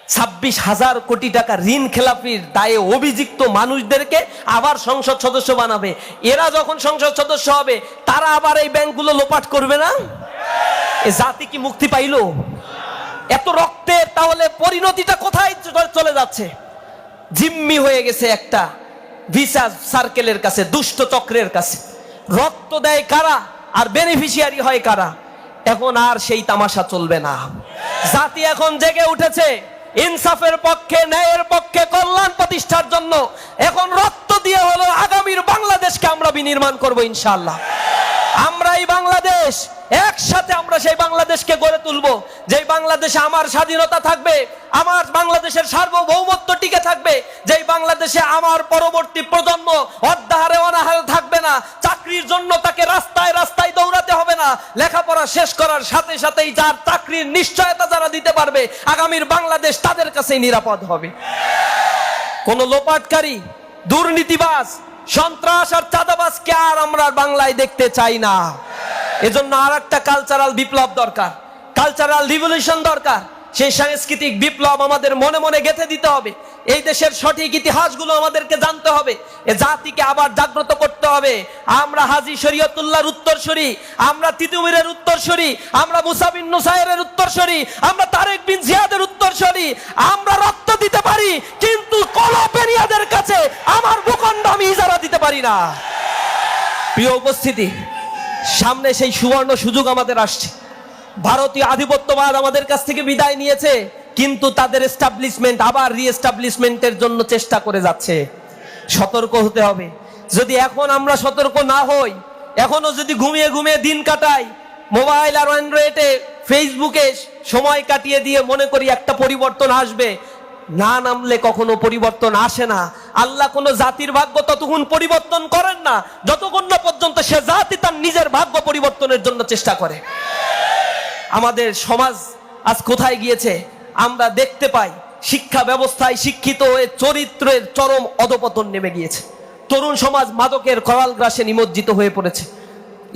26,000 কোটি টাকা ঋণ খেলাপির দায়ে অভিযুক্ত মানুষদেরকে আবার সংসদ সদস্য বানাবে। এরা যখন সংসদ সদস্য হবে তারা আবার এই ব্যাংকগুলো লোপাট করবে না? এ জাতি কি মুক্তি পাইল? এত রক্তের তাহলে পরিণতিটা কোথায় চলে যাচ্ছে? জিম্মি হয়ে গেছে একটা ভিসা সার্কেলের কাছে, দুষ্ট চক্রের কাছে। রক্ত দেয় কারা আর বেনিফিশিয়ারি হয় কারা? এখন আর সেই তামাশা চলবে না। জাতি এখন জেগে উঠেছে ইনসাফের পক্ষে, ন্যায়ের পক্ষে, কল্যাণ প্রতিষ্ঠার জন্য। এখন রক্ত দিয়ে হলো আগামীর বাংলাদেশকে আমরা বিনির্মাণ করব ইনশাআল্লাহ। আমরা এই বাংলাদেশ একসাথে আমরা সেই বাংলাদেশকে গড়ে তুলবো, যেই বাংলাদেশে আমার স্বাধীনতা থাকবে, আমার বাংলাদেশের সার্বভৌমত্ব টিকে থাকবে, যেই বাংলাদেশে আমার পরবর্তী প্রজন্ম অর্ধাহারে অনাহারে থাকবে না। চাকরির জন্য তাকে রাস্তায় রাস্তায় দৌড়াতে হবে না। লেখাপড়া শেষ করার সাথে সাথেই যার চাকরির নিশ্চয়তা যারা দিতে পারবে, আগামীর বাংলাদেশ তাদের কাছেই নিরাপদ হবে। কোন লোপাটকারী, দুর্নীতিবাজ, সন্ত্রাস আর চাঁদাবাজকে আর আমরা বাংলায় দেখতে চাই না। এজন্য আর একটা কালচারাল বিপ্লব দরকার, কালচারাল রিভলিউশন দরকার। সেই সাংস্কৃতিক বিপ্লব আমাদের মনে মনে গেঁথে দিতে হবে। এই দেশের সঠিক ইতিহাসগুলো আমাদেরকে জানতে হবে। এ জাতিকে আবার জাগ্রত করতে হবে। আমরা হাজী শরীয়তুল্লাহর উত্তরসূরি, আমরা তিতুমিরের উত্তরসূরি, আমরা মুসা বিন নুসাইরের উত্তরসূরি, আমরা তারেক বিন জিয়াদের উত্তরসূরি। আমরা রক্ত দিতে পারি, কিন্তু কলপেরিয়াদের কাছে আমার ভূখণ্ড আমি ইজারা দিতে পারি না। প্রিয় উপস্থিতি, সামনে সেই সুবর্ণ সুযোগ আমাদের আসছে। ভারতীয় আধিপত্যবাদ আমাদের কাছ থেকে বিদায় নিয়েছে, কিন্তু তাদের এস্টাবলিশমেন্ট আবার রিএস্টাবলিশমেন্টের জন্য চেষ্টা করে যাচ্ছে। সতর্ক হতে হবে। যদি এখন আমরা সতর্ক না হই, এখনো যদি ঘুমিয়ে ঘুমিয়ে দিন কাটাই, মোবাইল আর অ্যান্ড্রয়েডে ফেসবুকে সময় কাটিয়ে দিয়ে মনে করি একটা পরিবর্তন আসবে, না নামলে কখনো পরিবর্তন আসে না। আল্লাহ কোন জাতির ভাগ্য ততক্ষণ পরিবর্তন করেন না যতক্ষণ না পর্যন্ত সে জাতি তার নিজের ভাগ্য পরিবর্তনের জন্য চেষ্টা করে। আমাদের সমাজ আজ কোথায় গিয়েছে আমরা দেখতে পাই। শিক্ষা ব্যবস্থায় শিক্ষিত হয়ে চরিত্রের চরম অধপতন নেমে গিয়েছে। তরুণ সমাজ মাদকের করাল গ্রাসে নিমজ্জিত হয়ে পড়েছে।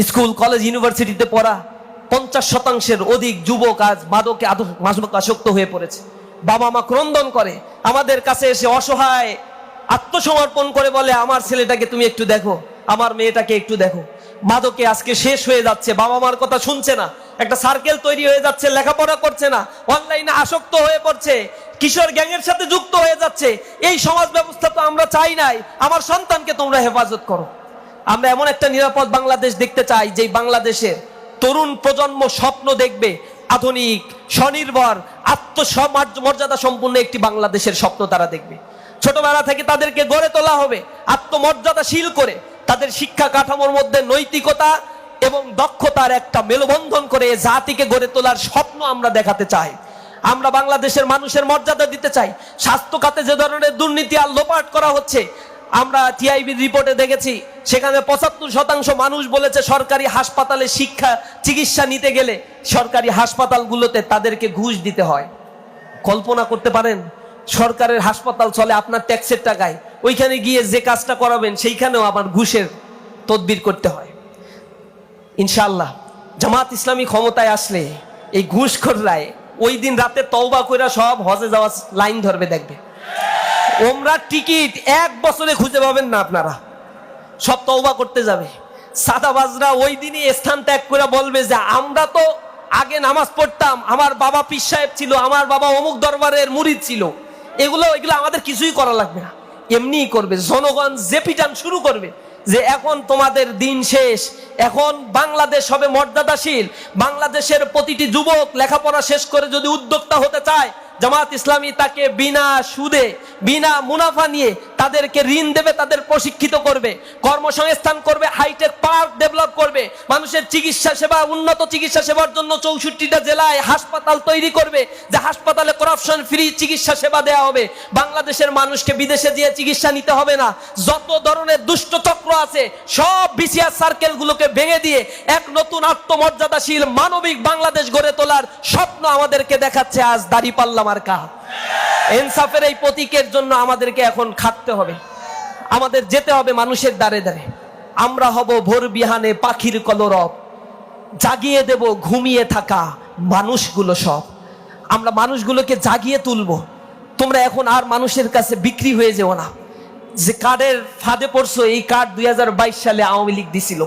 স্কুল, কলেজ, ইউনিভার্সিটিতে পড়া 50% অধিক যুবক আজ মাদকে আসক্ত হয়ে পড়েছে। বাবা মা ক্রন্দন করে, আমাদের কাছে এসে অসহায় আত্মসমর্পণ করে বলে, আমার ছেলেটাকে তুমি একটু দেখো, আমার মেয়েটাকে একটু দেখো। মাদকে আজকে শেষ হয়ে যাচ্ছে, বাবা মার কথা শুনছে না, একটা সার্কেল তৈরি হয়ে যাচ্ছে, লেখাপড়া করছে না, অনলাইনে আসক্ত হয়ে পড়ছে, কিশোর গ্যাংয়ের সাথে যুক্ত হয়ে যাচ্ছে। এই সমাজ ব্যবস্থা তো আমরা চাই নাই। আমার সন্তানকে তোমরা হেফাজত করো। আমরা এমন একটা নিরাপদ বাংলাদেশ দেখতে চাই, যে বাংলাদেশের তরুণ প্রজন্ম স্বপ্ন দেখবে আধুনিক, স্বনির্ভর, আত্মমর্যাদা সম্পূর্ণ একটি বাংলাদেশের স্বপ্ন তারা দেখবে। ছোটবেলা থেকে তাদেরকে গড়ে তোলা হবে আত্মমর্যাদাশীল করে। তাদের শিক্ষা কাঠামোর মধ্যে নৈতিকতা এবং দক্ষতার একটা মেলবন্ধন করে জাতিকে গড়ে তোলার স্বপ্ন আমরা দেখাতে চাই। আমরা বাংলাদেশের মানুষের মর্যাদা দিতে চাই। স্বাস্থ্য খাতে যে ধরনের দুর্নীতি আর লোপাট করা হচ্ছে, আমরা টিআইবির রিপোর্টে দেখেছি, সেখানে 75% মানুষ বলেছে সরকারি হাসপাতালে চিকিৎসা নিতে গেলে সরকারি হাসপাতালগুলোতে তাদেরকে ঘুষ দিতে হয়। কল্পনা করতে পারেন, সরকারের হাসপাতাল চলে আপনার ট্যাক্সের টাকায়, ওইখানে গিয়ে যে কাজটা করাবেন সেইখানেও আবার ঘুষের তদবির করতে হয়। ইনশাআল্লাহ জামাত ইসলামী ক্ষমতায় আসলে এই ঘুষখোররাই ওই দিন রাতে তওবা কইরা সব হজে যাওয়া লাইন ধরবে। দেখবে ওমরার টিকিট 1 বছরে খুঁজে পাবেন না আপনারা, সব তওবা করতে যাবে। সাদাবাজরা ওই দিনই স্থান ত্যাগ করে বলবে যে আমরা তো আগে নামাজ পড়তাম, আমার বাবা পীর সাহেব ছিল, আমার বাবা অমুক দরবারের মুরিদ ছিল, এগুলো আমাদের কিছুই করা লাগবে না। এমনিই করবে, জনগণ যে পিটান শুরু করবে যে এখন তোমাদের দিন শেষ, এখন বাংলাদেশ হবে মর্যাদাশীল। বাংলাদেশের প্রতিটি যুবক লেখাপড়া শেষ করে যদি উদ্যোক্তা হতে চায়, জামাত ইসলামী তাকে বিনা সুদে, বিনা মুনাফা নিয়ে তাদেরকে ঋণ দেবে, তাদের প্রশিক্ষিত করবে, কর্মসংস্থান করবে, হাইটেক পার্ক ডেভেলপ করবে, মানুষের চিকিৎসা সেবা, উন্নত চিকিৎসা সেবার জন্য 64টা জেলায় হাসপাতাল তৈরি করবে, যে হাসপাতালে করাপশন ফ্রি চিকিৎসা সেবা দেওয়া হবে। বাংলাদেশের মানুষকে বিদেশে দিয়ে চিকিৎসা নিতে হবে না। যত ধরনের দুষ্ট চক্র আছে সব বিসিআর সার্কেলগুলোকে ভেঙে দিয়ে এক নতুন আত্মমর্যাদাশীল মানবিক বাংলাদেশ গড়ে তোলার স্বপ্ন আমাদেরকে দেখাচ্ছে আজ দাঁড়িপাল্লা মার্কা। ইনসাফের এই প্রতীকের জন্য আমাদেরকে এখন খাটতে হবে, আমাদের যেতে হবে মানুষের দ্বারে দ্বারে। আমরা হব ভোর বিহানে পাখির কলরব, জাগিয়ে দেব ঘুমিয়ে থাকা মানুষগুলো সব। আমরা মানুষগুলোকে জাগিয়ে তুলবো। তোমরা এখন আর মানুষের কাছে বিক্রি হয়ে যেও না। যে কার্ডের ফাঁদে পড়ছো, এই কার্ড 2022 সালে আওয়ামী লীগ দিছিল।